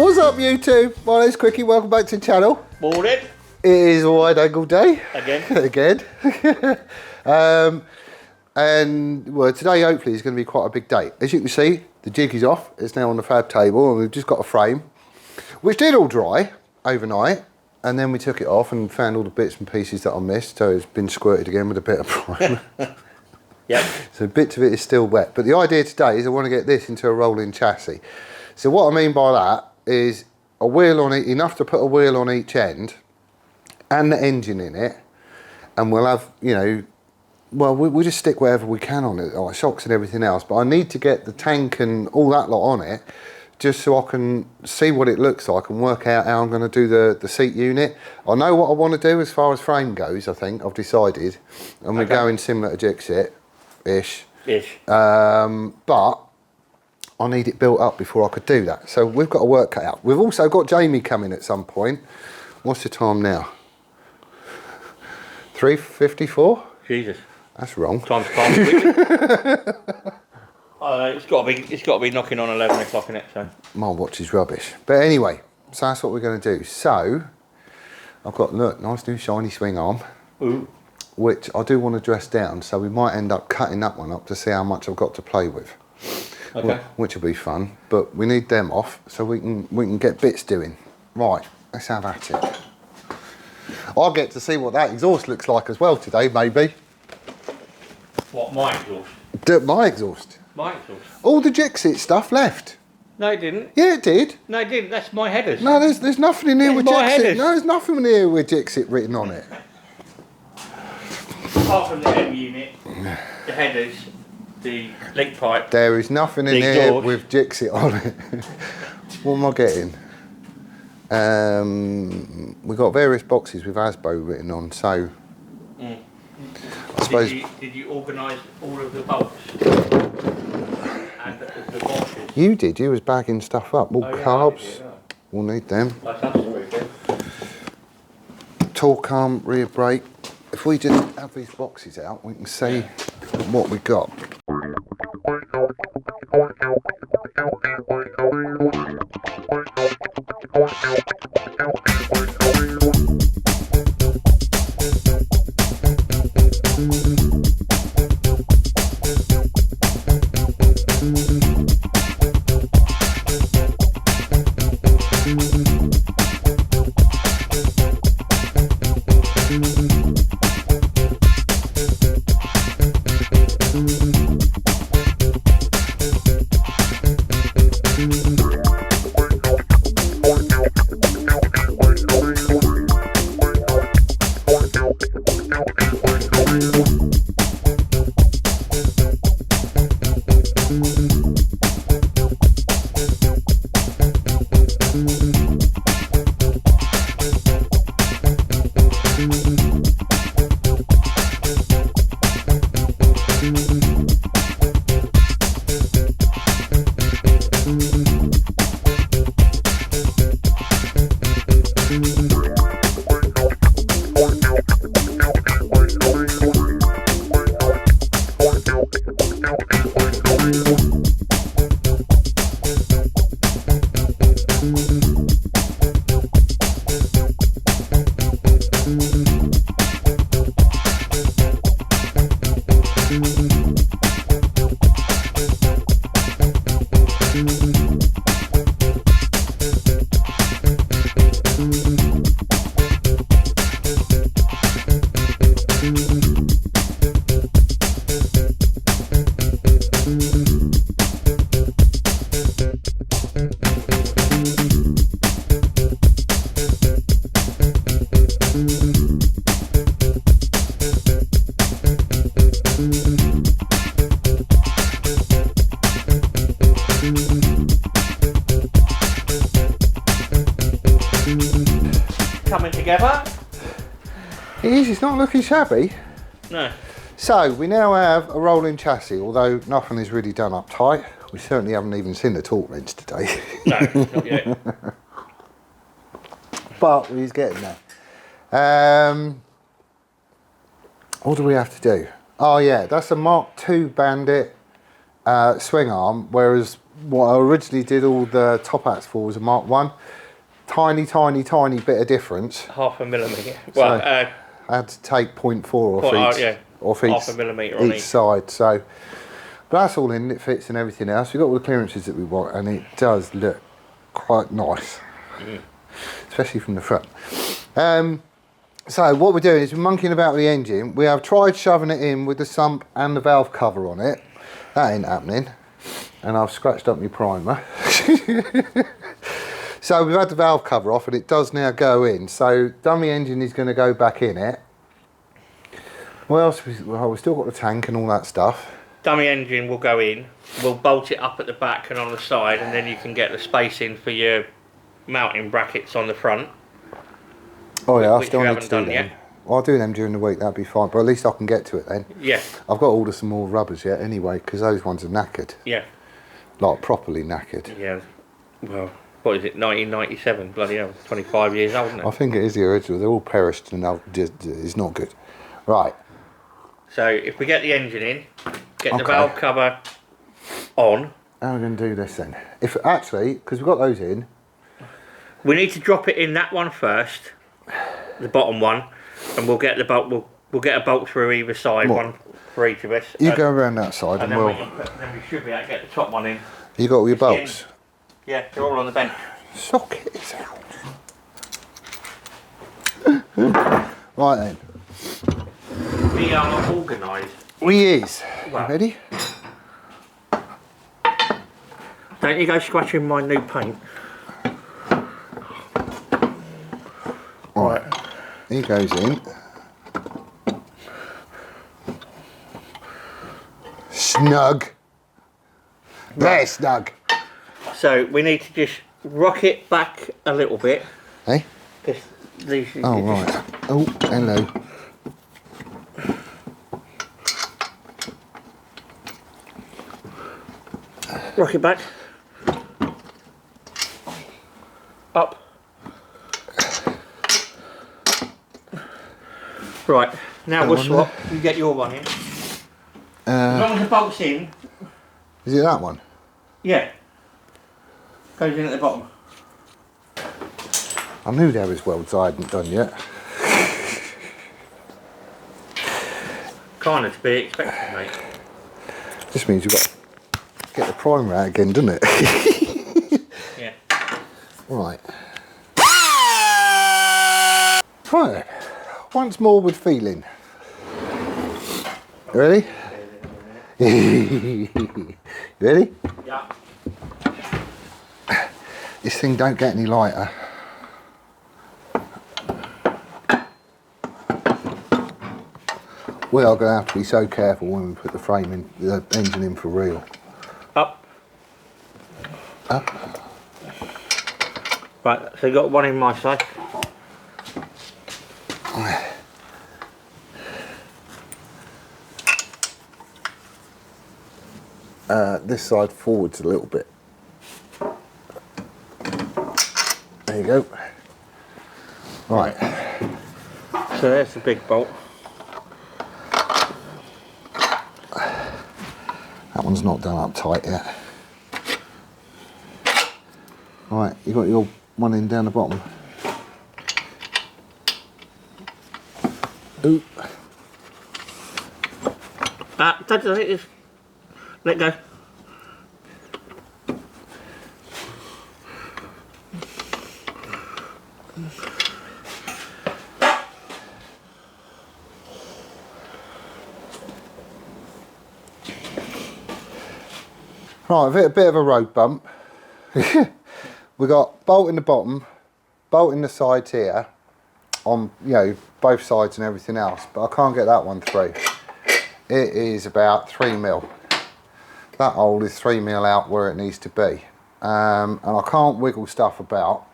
What's up YouTube? My name's Quickie, welcome back to the channel. Morning. It is a wide angle day. Again. Again. And well, today hopefully is going to be quite a big day. As you can see, the jig is off. It's now on the fab table and we've just got a frame, which did all dry overnight. And then we took it off and found all the bits and pieces that I missed. So it's been squirted again with a bit of primer. Yep. So bits of it is still wet. But the idea today is I want to get this into a rolling chassis. So what I mean by that is a wheel on it, enough to put a wheel on each end and the engine in it. And we'll have, you know, well, we'll just stick whatever we can on it, like shocks and everything else. But I need to get the tank and all that lot on it just so I can see what it looks like and work out how I'm going to do the seat unit. I know what I want to do as far as frame goes, I think. I've decided. And we're going similar to Gixxit-ish. But I need it built up before I could do that. So we've got a work cut out. We've also got Jamie coming at some point. What's the time now? 3:54? Jesus. That's wrong. Time's gone quickly. It's got to be knocking on 11 o'clock in it. So my watch is rubbish. But anyway, so that's what we're going to do. So I've got, look, nice new shiny swing arm. Ooh. Which I do want to dress down. So we might end up cutting that one up to see how much I've got to play with. Okay. Which will be fun. But we need them off so we can get bits doing. Right, let's have at it. I'll get to see what that exhaust looks like as well today, maybe. What, my exhaust? My exhaust. My exhaust? All the Gixxit stuff left. No, it didn't. Yeah, it did. No, it didn't. That's my headers. No, there's nothing in here with my Gixxit. headers. No, there's nothing in here with Gixxit written on it. Apart from the M unit, the headers, the link pipe. There is nothing in here with Gixxit on it. What am I getting? We've got various boxes with ASBO written on, so I suppose. Did you organise all of the bolts and the boxes? You did. You was bagging stuff up. All carbs. Did, yeah. We'll need them. That's absolutely. Torque arm, rear brake. If we just have these boxes out, we can see what we got. Coming together. It is, it's not looking shabby. No. So we now have a rolling chassis, although nothing is really done up tight. We certainly haven't even seen the torque wrench today. No, not yet. But he's getting there. What do we have to do? Oh yeah, that's a Mark II Bandit swing arm, whereas what I originally did all the top hats for was a Mark 1. Tiny bit of difference. Half a millimetre. So Well, I had to take 0.4 off each, yeah, off half a millimetre on each side. So, but that's all in. It fits and everything else. We've got all the clearances that we want, and it does look quite nice, especially from the front. So what we're doing is we're monkeying about with the engine. We have tried shoving it in with the sump and the valve cover on it. That ain't happening. And I've scratched up my primer. So we've had the valve cover off and it does now go in. So dummy engine is going to go back in it. What else? Well, we've still got the tank and all that stuff. Dummy engine will go in. We'll bolt it up at the back and on the side, and then you can get the spacing for your mounting brackets on the front. Oh yeah, I which still you need to haven't do done them. yet. Well, I'll do them during the week, that'd be fine. But at least I can get to it then. Yeah. I've got to order some more rubbers yet anyway, because those ones are knackered. Yeah. Like properly knackered. Yeah. Well, what is it? 1997. Bloody hell, 25 years old, isn't it? I think it is the original. They're all perished and it's not good. Right. So if we get the engine in, get the Okay. valve cover on. How are we going to do this then? If actually, because we've got those in. We need to drop it in that one first, the bottom one, and we'll get the bolt. We'll get a bolt through either side, What? one for each of us. You go around that side and then we'll. then we should be able to get the top one in. You got all your It's in. bolts? Yeah, they're all on the bench. Sockets out. Right then. We are organised. We is. Well. Ready? Don't you go scratching my new paint. Right. He goes in. Snug. There, snug. So we need to just rock it back a little bit. Hey? Just these. Oh, right. Oh, hello. Rock it back. Up. Right, now we'll swap. You get your one in. As long as the bolt's in. Is it that one? Yeah. Goes in at the bottom. I knew there was welds I hadn't done yet. Kind of to be expected, mate. This means you've got to get the primer out again, doesn't it? Yeah. Right. Right. Once more with feeling. Ready? You ready? Yeah. This thing don't get any lighter. We are going to have to be so careful when we put the frame in, the engine in for real. Up. Up. Right, so you got one in my side. This side forwards a little bit. There you go. Right. So there's the big bolt. That one's not done up tight yet. Right, you got your one in down the bottom. Ooh. That's it. Just let go. Right, a bit of a road bump. We got bolt in the bottom, bolt in the sides here, on both sides and everything else, but I can't get that one through. It is about 3 mil. That hole is 3 mil out where it needs to be, and I can't wiggle stuff about.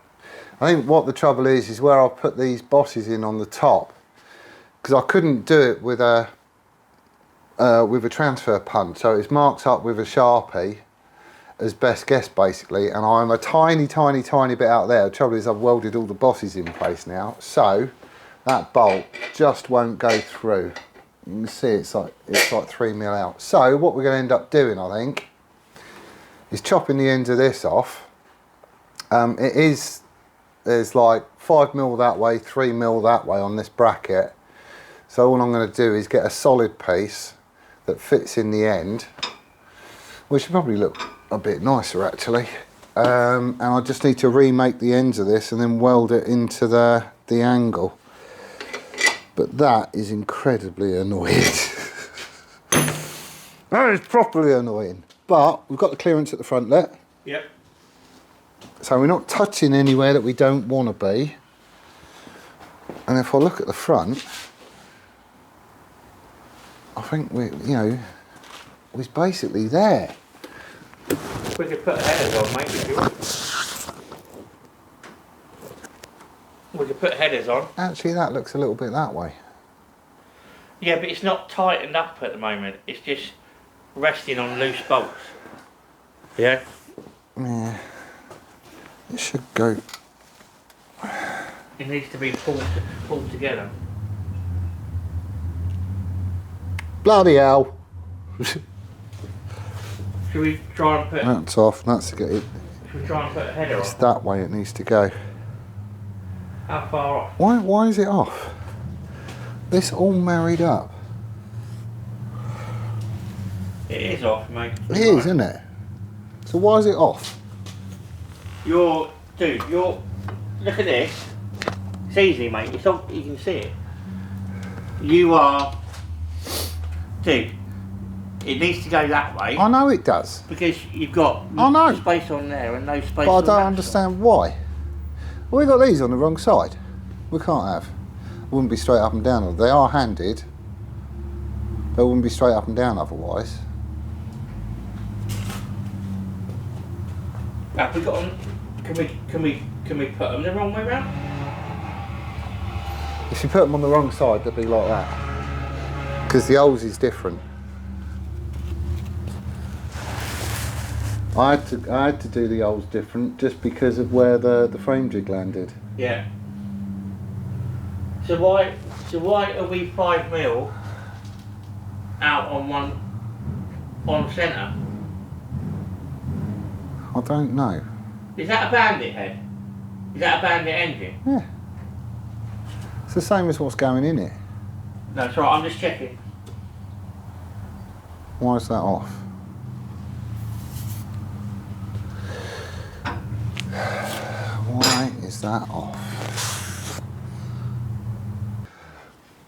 I think what the trouble is where I've put these bosses in on the top, because I couldn't do it with a transfer punch, so it's marked up with a Sharpie as best guess basically, and I'm a tiny bit out there. The trouble is I've welded all the bosses in place now, so that bolt just won't go through. You can see it's like 3 mil out. So what we're going to end up doing, I think, is chopping the ends of this off. There's like 5mm that way, 3mm that way on this bracket. So all I'm going to do is get a solid piece that fits in the end, which will probably look a bit nicer actually. And I just need to remake the ends of this and then weld it into the angle. But that is incredibly annoying. That is properly annoying. But we've got the clearance at the front there. Yep. So we're not touching anywhere that we don't want to be. And if I look at the front, I think we're basically there. We could put headers on, mate, if you want. We could put headers on. Actually, that looks a little bit that way. Yeah, but it's not tightened up at the moment. It's just resting on loose bolts. Yeah? Yeah. It should go. It needs to be pulled together. Bloody hell. Should we try and put... That's off. That's it. Should we try and put a header It's on? that way it needs to go. How far off? Why is it off? This all married up. It is off, mate. It is, isn't it? So why is it off? Look at this. It's easy, mate. It's off, you can see it. Dude, it needs to go that way. I know it does. Because you've got space on there and no space But I on don't that understand why. Well, we got these on the wrong side. We can't have. Wouldn't be straight up and down. They are handed. They wouldn't be straight up and down otherwise. Have we got them? Can we put them the wrong way round? If you put them on the wrong side, they'd be like that. Because the holes is different. I had to do the holes different just because of where the frame jig landed. Yeah. So why are we 5mm out on centre? I don't know. Is that a Bandit head? Is that a Bandit engine? Yeah. It's the same as what's going in it. No, it's right, I'm just checking. Why is that off? Why is that off?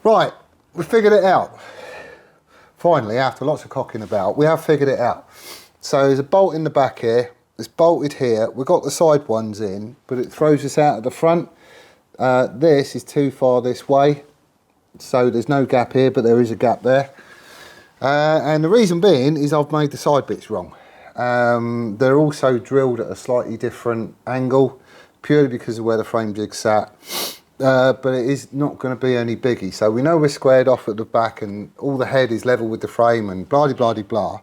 Right, we figured it out. Finally, after lots of cocking about, we have figured it out. So there's a bolt in the back here, it's bolted here, we've got the side ones in, but it throws us out at the front. This is too far this way, so there's no gap here, but there is a gap there. And the reason being is I've made the side bits wrong. They're also drilled at a slightly different angle, purely because of where the frame jig sat. But it is not going to be any biggie. So we know we're squared off at the back and all the head is level with the frame and blah blah blah blah.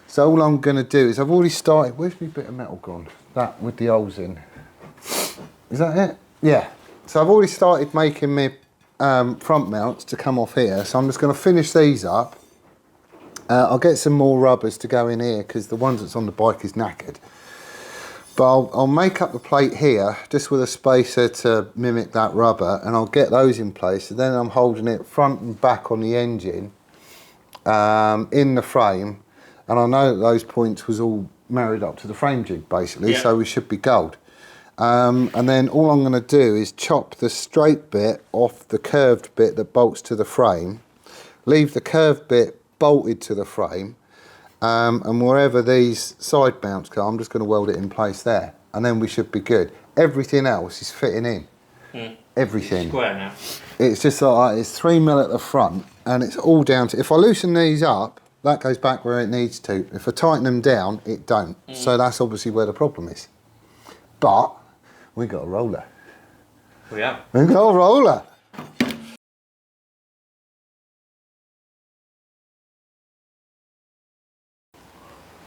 So all I'm going to do is I've already started. Where's my bit of metal gone? That with the holes in. Is that it? Yeah. So I've already started making my front mounts to come off here. So I'm just going to finish these up. I'll get some more rubbers to go in here because the ones that's on the bike is knackered. But I'll make up the plate here just with a spacer to mimic that rubber, and I'll get those in place. And then I'm holding it front and back on the engine in the frame, and I know that those points was all married up to the frame jig basically, yeah. So we should be gold. And then all I'm going to do is chop the straight bit off the curved bit that bolts to the frame, leave the curved bit bolted to the frame, and wherever these side mounts go, I'm just going to weld it in place there, and then we should be good. Everything else is fitting in. Everything. It's square now. It's just like it's 3mm at the front, and it's all down to. If I loosen these up, that goes back where it needs to. If I tighten them down, it don't. So that's obviously where the problem is. But we got a roller. We have. We got a roller.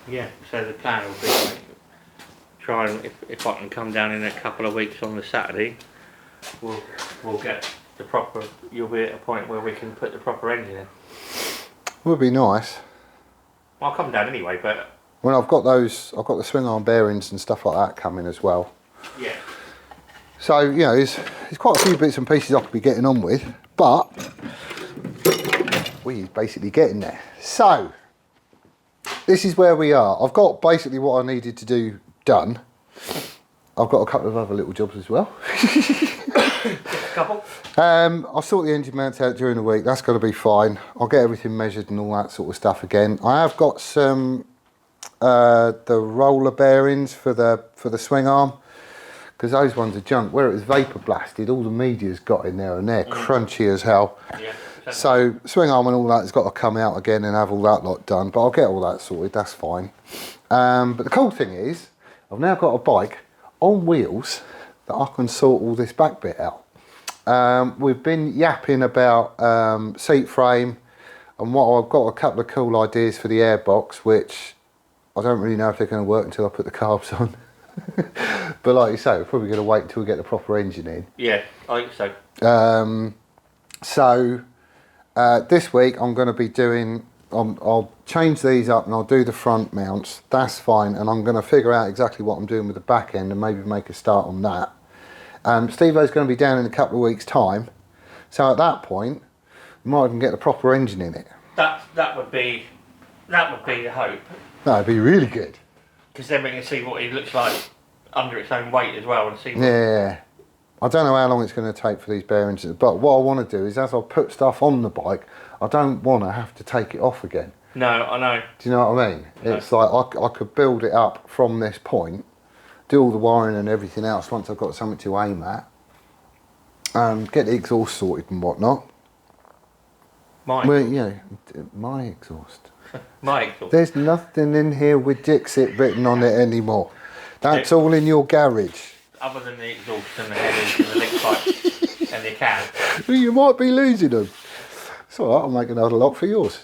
Yeah, so the plan will be like, try and if I can come down in a couple of weeks on the Saturday, we'll get the proper. You'll be at a point where we can put the proper engine in. Would be nice. I'll come down anyway, but Well, I've got the swing arm bearings and stuff like that coming as well. Yeah. So, you know, there's quite a few bits and pieces I could be getting on with, but we're basically getting there. So, this is where we are. I've got basically what I needed to do done. I've got a couple of other little jobs as well. Couple. I'll sort the engine mounts out during the week. That's going to be fine. I'll get everything measured and all that sort of stuff again. I have got some the roller bearings for the swing arm, because those ones are junk. Where it was vapor blasted, all the media's got in there and they're crunchy as hell. Yeah. So swing arm and all that has got to come out again and have all that lot done, but I'll get all that sorted, that's fine. But the cool thing is, I've now got a bike on wheels that I can sort all this back bit out. We've been yapping about seat frame, and what I've got a couple of cool ideas for the airbox, which I don't really know if they're going to work until I put the carbs on. But like you say, we're probably going to wait until we get the proper engine in. Yeah, I think so. So this week I'm going to be doing, I'll change these up and I'll do the front mounts, that's fine, and I'm going to figure out exactly what I'm doing with the back end and maybe make a start on that. Steve-O's going to be down in a couple of weeks' time, so at that point we might even get the proper engine in it. That would be the hope. That'd be really good. Because then we can see what it looks like under its own weight as well, and see. Yeah, I don't know how long it's going to take for these bearings, but what I want to do is, as I put stuff on the bike, I don't want to have to take it off again. No, I know. Do you know what I mean? No. It's like I could build it up from this point, do all the wiring and everything else once I've got something to aim at, get the exhaust sorted and whatnot. Well, you know, my exhaust. My exhaust. There's nothing in here with Dixit written on it anymore. That's all in your garage. Other than the exhaust and the headers and the link pipe and the cam. Well, you might be losing them. It's all right, I'll make another lock for yours.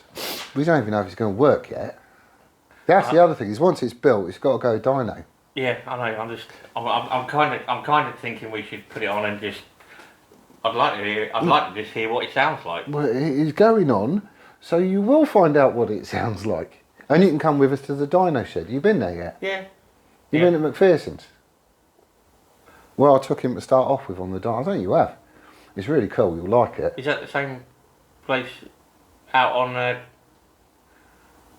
We don't even know if it's going to work yet. That's the other thing, is once it's built, it's got to go dyno. Yeah, I know. I'm kind of thinking we should put it on and just. I'd like to just hear what it sounds like. Well, it is going on, so you will find out what it sounds like, and you can come with us to the dyno shed. You been there yet? Yeah. You been at McPherson's? Well, I took him to start off with on the dyno. I think you have. It's really cool. You'll like it. Is that the same place out on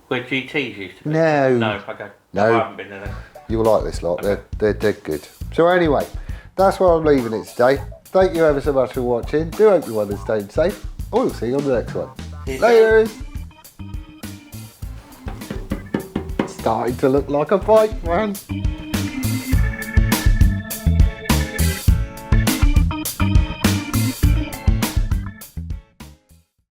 where GTs used to be? No. No. Okay. No. I haven't been there then. You'll like this lot. Okay. They're dead good. So anyway, that's where I'm leaving it today. Thank you ever so much for watching. Do hope you are staying safe. We'll see you on the next one. Later. Starting to look like a bike, man.